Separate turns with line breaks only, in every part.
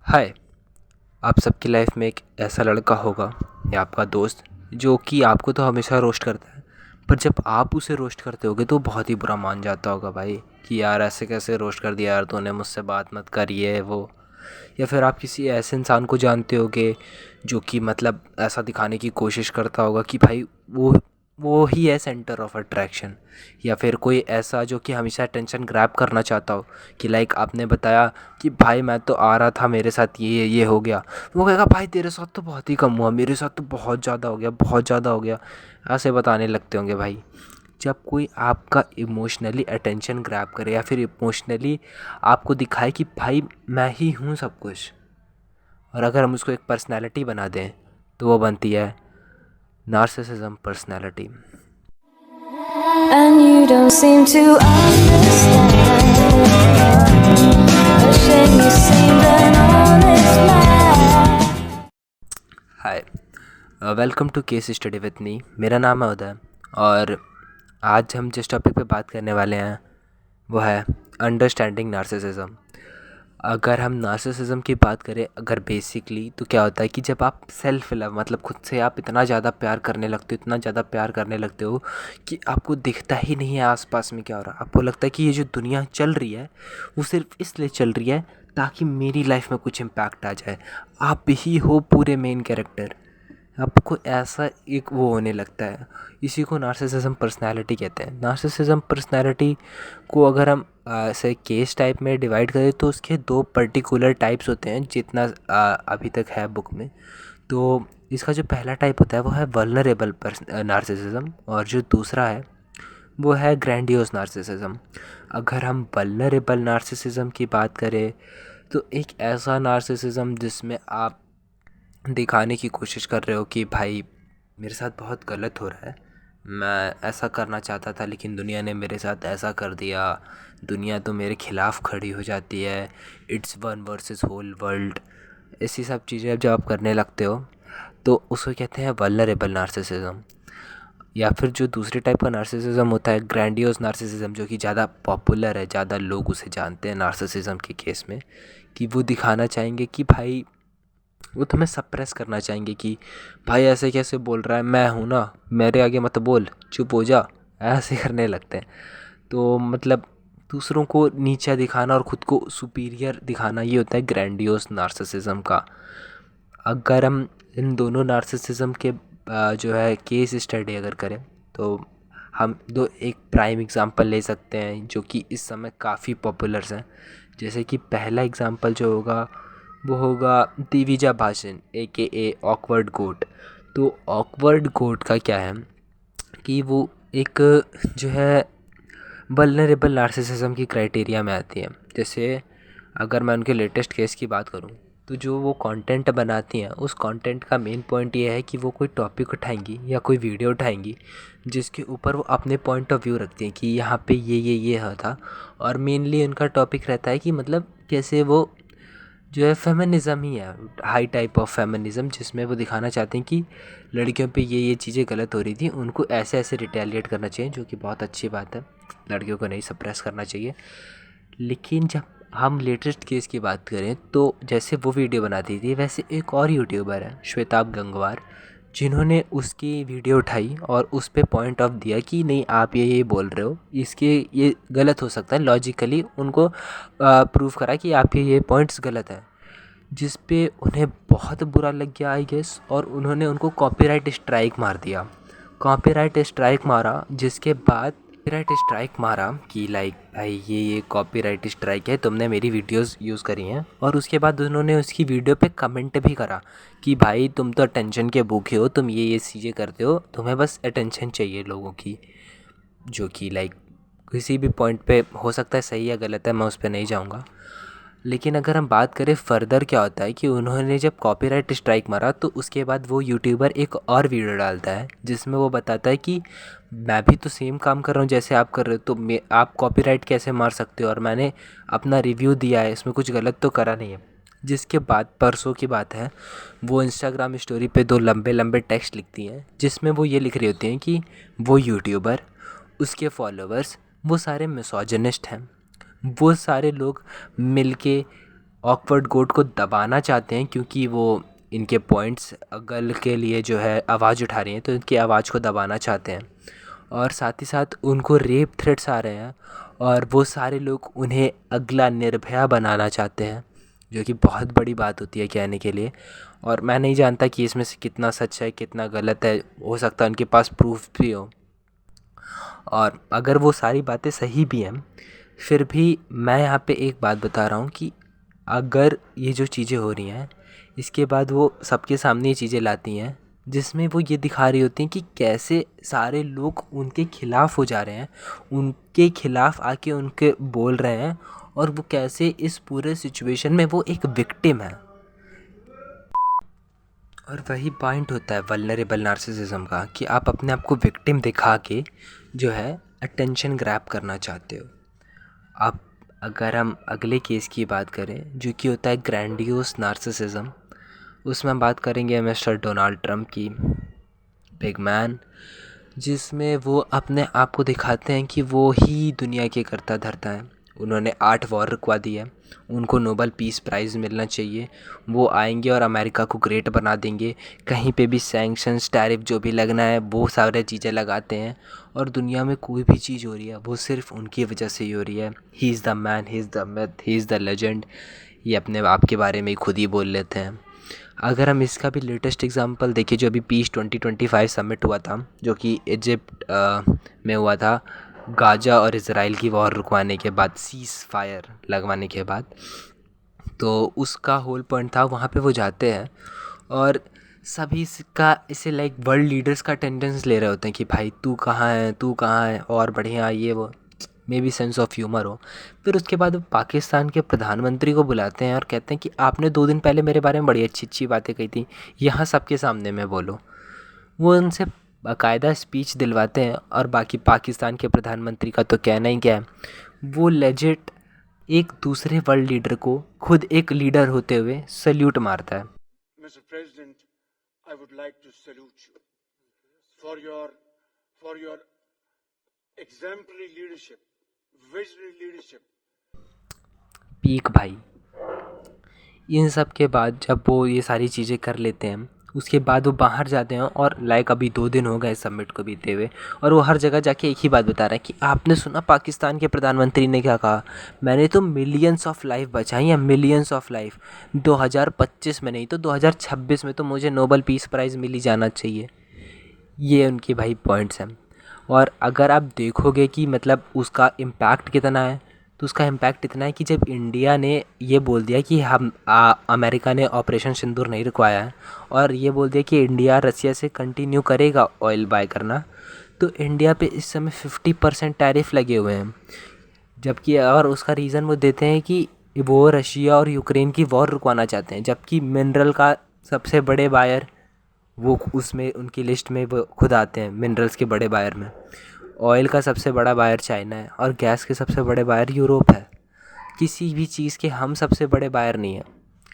हाय। आप सबकी लाइफ में एक ऐसा लड़का होगा या आपका दोस्त जो कि आपको तो हमेशा रोस्ट करता है, पर जब आप उसे रोस्ट करते होगे तो बहुत ही बुरा मान जाता होगा भाई कि यार ऐसे कैसे रोस्ट कर दिया यार, तूने मुझसे बात मत कर ये वो। या फिर आप किसी ऐसे इंसान को जानते होगे जो कि मतलब ऐसा दिखाने की कोशिश करता होगा कि भाई वो ही है सेंटर ऑफ अट्रैक्शन। या फिर कोई ऐसा जो कि हमेशा अटेंशन ग्रैब करना चाहता हो कि लाइक आपने बताया कि भाई मैं तो आ रहा था, मेरे साथ ये हो गया। वो कहेगा भाई तेरे साथ तो बहुत ही कम हुआ, मेरे साथ तो बहुत ज़्यादा हो गया, बहुत ज़्यादा हो गया। ऐसे बताने लगते होंगे भाई। जब कोई आपका इमोशनली अटेंशन ग्रैब करे या फिर इमोशनली आपको दिखाए कि भाई मैं ही हूँ सब कुछ, और अगर हम उसको एक पर्सनैलिटी बना दें तो वो बनती है narcissism personality.
And you don't seem to understand. A shame you seemed an honest man.
Hi, welcome to case study with me. मेरा नाम है उदय और आज हम जिस टॉपिक पे बात करने वाले हैं वो है अंडरस्टैंडिंग नार्सिसिज्म। अगर हम नार्सिसिज्म की बात करें, अगर बेसिकली तो क्या होता है कि जब आप सेल्फ लव मतलब खुद से आप इतना ज़्यादा प्यार करने लगते हो, इतना ज़्यादा प्यार करने लगते हो कि आपको दिखता ही नहीं है आसपास में क्या हो रहा है। आपको लगता है कि ये जो दुनिया चल रही है वो सिर्फ इसलिए चल रही है ताकि मेरी लाइफ में कुछ इम्पैक्ट आ जाए। आप ही हो पूरे मेन कैरेक्टर। आपको ऐसा एक वो होने लगता है। इसी को नार्सिसिज्म पर्सनैलिटी कहते हैं। नार्सिसिज्म पर्सनैलिटी को अगर हम ऐसे केस टाइप में डिवाइड करें तो उसके दो पर्टिकुलर टाइप्स होते हैं जितना अभी तक है बुक में। तो इसका जो पहला टाइप होता है वो है वल्नरेबल नार्सिसिज्म, और जो दूसरा है वो है ग्रैंडियोस नार्सिसिज्म। अगर हम वल्नरेबल नार्सिसिज्म की बात करें तो एक ऐसा नार्सिसिज्म जिसमें आप दिखाने की कोशिश कर रहे हो कि भाई मेरे साथ बहुत गलत हो रहा है, मैं ऐसा करना चाहता था लेकिन दुनिया ने मेरे साथ ऐसा कर दिया, दुनिया तो मेरे खिलाफ़ खड़ी हो जाती है, it's one versus whole world. ऐसी सब चीज़ें जब आप करने लगते हो तो उसको कहते हैं वल्नरेबल नार्सिसिज्म। या फिर जो दूसरे टाइप का नार्सिसिज्म होता है ग्रैंडियोस नार्सिसिज्म, जो कि ज़्यादा पॉपुलर है, ज़्यादा लोग उसे जानते हैं नार्सिसिज्म के केस में, कि वो दिखाना चाहेंगे कि भाई वो तुम्हें सप्रेस करना चाहेंगे कि भाई ऐसे कैसे बोल रहा है, मैं हूँ ना, मेरे आगे मत बोल, चुप हो जा। ऐसे करने लगते हैं। तो मतलब दूसरों को नीचा दिखाना और ख़ुद को सुपीरियर दिखाना, ये होता है ग्रैंडियोस नार्सिसिज्म का। अगर हम इन दोनों नार्सिसिज्म के जो है केस स्टडी अगर करें तो हम दो एक प्राइम एग्जांपल ले सकते हैं जो कि इस समय काफ़ी पॉपुलर हैं। जैसे कि पहला एग्जांपल जो होगा वो होगा दिविजा भाषण ए ऑकवर्ड गोट। तो ऑकवर्ड गोट का क्या है कि वो एक जो है वल्नरेबल नार्सिसिज्म की क्राइटेरिया में आती है। जैसे अगर मैं उनके लेटेस्ट केस की बात करूं तो जो वो कंटेंट बनाती हैं उस कंटेंट का मेन पॉइंट ये है कि वो कोई टॉपिक उठाएंगी या कोई वीडियो उठाएंगी जिसके ऊपर वो अपने पॉइंट ऑफ व्यू रखती हैं कि यहाँ पे ये है था। और मेनली उनका टॉपिक रहता है कि मतलब कैसे वो जो है फेमिनिज़्म ही है, हाई टाइप ऑफ फेमिनिज़्म, जिसमें वो दिखाना चाहते हैं कि लड़कियों पे ये चीज़ें गलत हो रही थी, उनको ऐसे ऐसे रिटेलिएट करना चाहिए, जो कि बहुत अच्छी बात है। लड़कियों को नहीं सप्रेस करना चाहिए। लेकिन जब हम लेटेस्ट केस की बात करें तो जैसे वो वीडियो बनाती थी वैसे एक और यूट्यूबर है श्वेताब गंगवार, जिन्होंने उसकी वीडियो उठाई और उस पे पॉइंट ऑफ दिया कि नहीं आप ये बोल रहे हो, इसके ये गलत हो सकता है, लॉजिकली उनको प्रूव करा कि आप ये पॉइंट्स गलत हैं। जिस पे उन्हें बहुत बुरा लग गया आई गेस, और उन्होंने उनको कॉपीराइट स्ट्राइक मार दिया। कॉपीराइट स्ट्राइक मारा जिसके बाद कॉपीराइट स्ट्राइक मारा कि लाइक भाई ये कॉपीराइट स्ट्राइक है, तुमने मेरी वीडियोस यूज़ करी हैं। और उसके बाद उन्होंने उसकी वीडियो पे कमेंट भी करा कि भाई तुम तो अटेंशन के भूखे हो, तुम ये चीज़ें करते हो, तुम्हें बस अटेंशन चाहिए लोगों की। जो कि लाइक किसी भी पॉइंट पे हो सकता है सही या गलत है, मैं उस पर नहीं जाऊँगा। लेकिन अगर हम बात करें फ़र्दर क्या होता है कि उन्होंने जब कॉपीराइट स्ट्राइक मारा तो उसके बाद वो यूट्यूबर एक और वीडियो डालता है जिसमें वो बताता है कि मैं भी तो सेम काम कर रहा हूँ जैसे आप कर रहे हो, तो आप कॉपीराइट कैसे मार सकते हो, और मैंने अपना रिव्यू दिया है, इसमें कुछ गलत तो करा नहीं है। जिसके बाद परसों की बात है, वो इंस्टाग्राम स्टोरी पे दो लंबे लंबे टेक्स्ट लिखती हैं जिसमें वो ये लिख रही होती हैं कि वो यूट्यूबर, उसके फॉलोअर्स वो सारे मिसोजिनिस्ट हैं, वो सारे लोग मिलके ऑकवर्ड गोट को दबाना चाहते हैं, क्योंकि वो इनके पॉइंट्स गर्ल के लिए जो है आवाज़ उठा रही हैं, तो इनकी आवाज़ को दबाना चाहते हैं। और साथ ही साथ उनको रेप थ्रेट्स आ रहे हैं, और वो सारे लोग उन्हें अगला निर्भया बनाना चाहते हैं, जो कि बहुत बड़ी बात होती है कहने के लिए। और मैं नहीं जानता कि इसमें से कितना सच है कितना गलत है, हो सकता है उनके पास प्रूफ भी हो। और अगर वो सारी बातें सही भी हैं, फिर भी मैं यहाँ पे एक बात बता रहा हूँ कि अगर ये जो चीज़ें हो रही हैं, इसके बाद वो सबके सामने ये चीज़ें लाती हैं, जिसमें वो ये दिखा रही होती हैं कि कैसे सारे लोग उनके खिलाफ़ हो जा रहे हैं, उनके खिलाफ़ आके उनके बोल रहे हैं, और वो कैसे इस पूरे सिचुएशन में वो एक विक्टिम है। और वही पॉइंट होता है वल्नरेबल नार्सिसिज्म का, कि आप अपने आप को विक्टिम दिखा के जो है अटेंशन ग्रैब करना चाहते हो। आप अगर हम अगले केस की बात करें, जो कि होता है ग्रैंडियोस नार्सिसिज्म, उसमें हम बात करेंगे मिस्टर डोनाल्ड ट्रंप की, बिग मैन, जिसमें वो अपने आप को दिखाते हैं कि वो ही दुनिया के करता धरता है। उन्होंने 8 वॉर रुकवा दी है, उनको नोबल पीस प्राइज़ मिलना चाहिए। वो आएंगे और अमेरिका को ग्रेट बना देंगे, कहीं पे भी सैंक्शंस टैरिफ जो भी लगना है वो सारे चीज़ें लगाते हैं, और दुनिया में कोई भी चीज़ हो रही है वो सिर्फ उनकी वजह से ही हो रही है। He is the man, he is the myth, he is the legend, ये अपने आप के बारे में खुद ही बोल लेते हैं। अगर हम इसका भी लेटेस्ट एग्जांपल देखें, जो अभी पीस 2025 समिट हुआ था, जो कि इजिप्ट में हुआ था, गाजा और इसराइल की वॉर रुकवाने के बाद, सीज़ फायर लगवाने के बाद, तो उसका होल पॉइंट था वहाँ पे वो जाते हैं और सभी का इसे लाइक वर्ल्ड लीडर्स का अटेंडेंस ले रहे होते हैं कि भाई तू कहाँ है, तू कहाँ है, और बढ़िया ये वो, may be sense of humour हो। फिर उसके बाद वो पाकिस्तान के प्रधानमंत्री को बुलाते हैं और कहते हैं कि आपने 2 दिन पहले मेरे बारे में बड़ी अच्छी अच्छी बातें कही थी, यहाँ सबके सामने में बोलो। वो उनसे बाकायदा स्पीच दिलवाते हैं, और बाकी पाकिस्तान के प्रधानमंत्री का तो कहना ही क्या है, वो लेजिट एक दूसरे वर्ल्ड लीडर को खुद एक लीडर होते हुए सल्यूट मारता है।
Mr. President, I would like to salute you for your exemplary leadership, visionary leadership.
Peak भाई। इन सब के बाद जब वो ये सारी चीज़ें कर लेते हैं, उसके बाद वो बाहर जाते हैं, और लाइक अभी 2 दिन हो गए सबमिट को बीते हुए, और वो हर जगह जाके एक ही बात बता रहा है कि आपने सुना पाकिस्तान के प्रधानमंत्री ने क्या कहा, मैंने तो मिलियंस ऑफ लाइफ बचाई हैं, मिलियंस ऑफ लाइफ। 2025 में नहीं तो 2026 में तो मुझे नोबल पीस प्राइज़ मिल ही जाना चाहिए। ये उनकी भाई पॉइंट्स हैं। और अगर आप देखोगे कि मतलब उसका इम्पैक्ट कितना है, तो उसका इम्पैक्ट इतना है कि जब इंडिया ने ये बोल दिया कि हम अमेरिका ने ऑपरेशन सिंदूर नहीं रुकवाया है, और ये बोल दिया कि इंडिया रसिया से कंटिन्यू करेगा ऑयल बाय करना, तो इंडिया पे इस समय 50% टैरिफ लगे हुए हैं। जबकि और उसका रीज़न वो देते हैं कि वो रशिया और यूक्रेन की वॉर रुकवाना चाहते हैं, जबकि मिनरल का सबसे बड़े बायर वो उसमें उनकी लिस्ट में वो खुद आते हैं, मिनरल्स के बड़े बायर में। ऑयल का सबसे बड़ा बायर चाइना है, और गैस के सबसे बड़े बायर यूरोप है। किसी भी चीज़ के हम सबसे बड़े बायर नहीं हैं,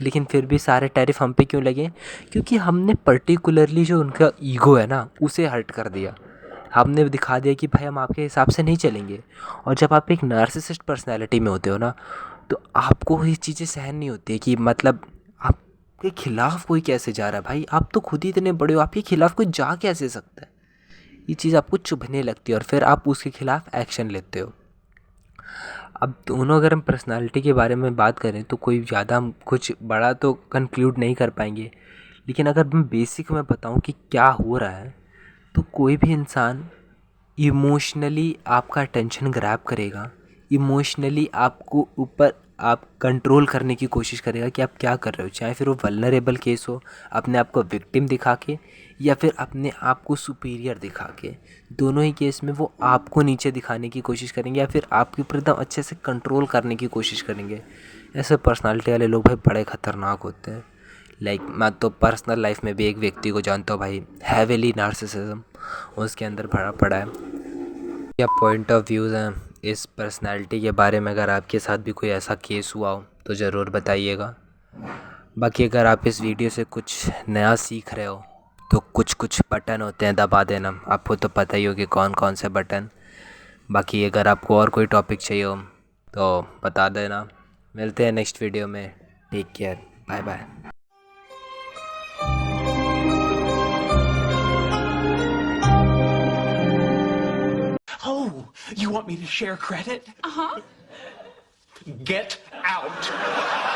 लेकिन फिर भी सारे टैरिफ हम पे क्यों लगे? क्योंकि हमने पर्टिकुलरली जो उनका ईगो है ना, उसे हर्ट कर दिया। हमने दिखा दिया कि भाई हम आपके हिसाब से नहीं चलेंगे। और जब आप एक नार्सिसिस्ट पर्सनैलिटी में होते हो ना, तो आपको ये चीज़ें सहन नहीं होती कि मतलब आपके खिलाफ़ कोई कैसे जा रहा है। भाई आप तो खुद ही इतने बड़े हो, आपके खिलाफ़ कोई जा कैसे सकता है? ये चीज़ आपको चुभने लगती है, और फिर आप उसके खिलाफ़ एक्शन लेते हो। अब दोनों अगर हम पर्सनालिटी के बारे में बात करें, तो कोई ज़्यादा हम कुछ बड़ा तो कंक्लूड नहीं कर पाएंगे, लेकिन अगर मैं बेसिक में बताऊं कि क्या हो रहा है, तो कोई भी इंसान इमोशनली आपका अटेंशन ग्रैब करेगा, इमोशनली आपको ऊपर आप कंट्रोल करने की कोशिश करेगा कि आप क्या कर रहे हो, चाहे फिर वो वल्नरेबल केस हो, अपने आप को विक्टिम दिखा के, या फिर अपने आप को सुपीरियर दिखा के। दोनों ही केस में वो आपको नीचे दिखाने की कोशिश करेंगे, या फिर आपके ऊपर एकदम अच्छे से कंट्रोल करने की कोशिश करेंगे। ऐसे पर्सनालिटी वाले लोग भाई बड़े ख़तरनाक होते हैं। लाइक मैं तो पर्सनल लाइफ में भी एक व्यक्ति को जानता हूँ भाई, हैविली नार्सिसिज्म उसके अंदर भरा पड़ा है। क्या पॉइंट ऑफ व्यूज़ हैं इस पर्सनालिटी के बारे में? अगर आपके साथ भी कोई ऐसा केस हुआ हो तो ज़रूर बताइएगा। बाकी अगर आप इस वीडियो से कुछ नया सीख रहे हो, तो कुछ बटन होते हैं दबा देना, आपको तो पता ही हो कि कौन कौन से बटन। बाकी अगर आपको और कोई टॉपिक चाहिए हो तो बता देना। मिलते हैं नेक्स्ट वीडियो में। Take care, bye bye.
Oh, you want me to share credit? Uh-huh. Get out.